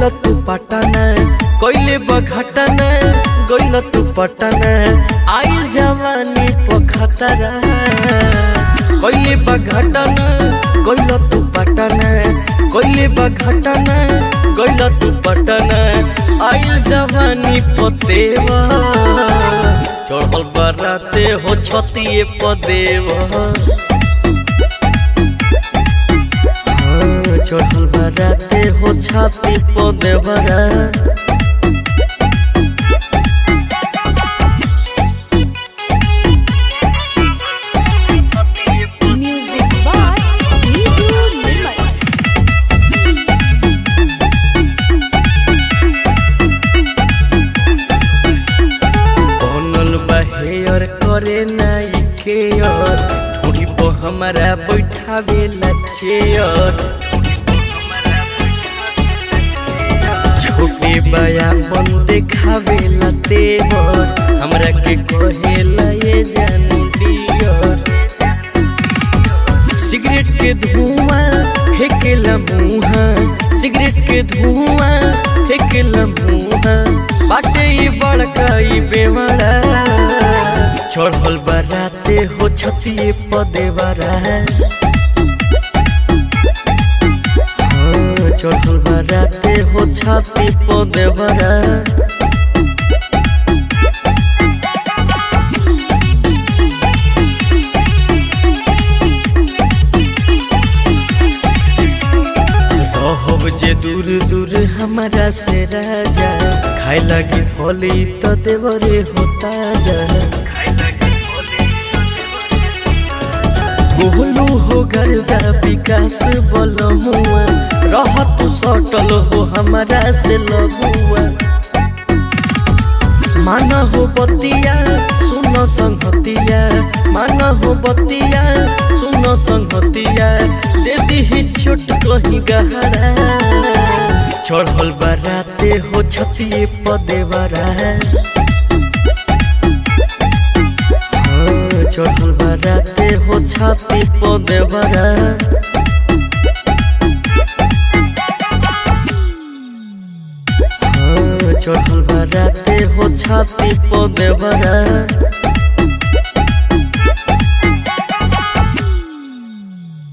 गइल तू पटना कइले बघटना गइल तू पटना आइल जवानी पखतरा कइले बघटना गइल तू पटना कइले बघटना गइल तू पटना आइल जवानी पतेवा चढ़ल बराते हो छतिए पदेवा चढ़ल बराते हो छाती पदेवरा म्यूजिक बाय डीजे निर्मल। बनल बहेयर करे नाई केयर थोड़ी पो हमारा बैठावेला चेयर छोटे बया बन देखावेला तेवर हमरा के कहेला ये जानू डियर सिगरेट के धुआं फेंकेला मुहा सिगरेट के धुआं फेंकेला मुहा बाटे ई बड़का ई बेवड़ा चढ़ल बराते हो छतिए पदेवरा चढ़ल बराते हो छाती पदेवरा रहब जे दूर दूर हमारा से राजा खाए लगी फली तो देवरे होता जा गोलू हो गर्दा विकास बलमुआ रह तू सटल हो हमारा से लगुआ मान हो बतिया सुन संगतिया मान हो बतिया सुन संगतिया दे दी छोट कहीं गहरा चढ़ल बराते हो छतिए पदेवरा चढ़ल बराते हो छाती पदेवरा चढ़ल बराते हो छाती पदेवरा।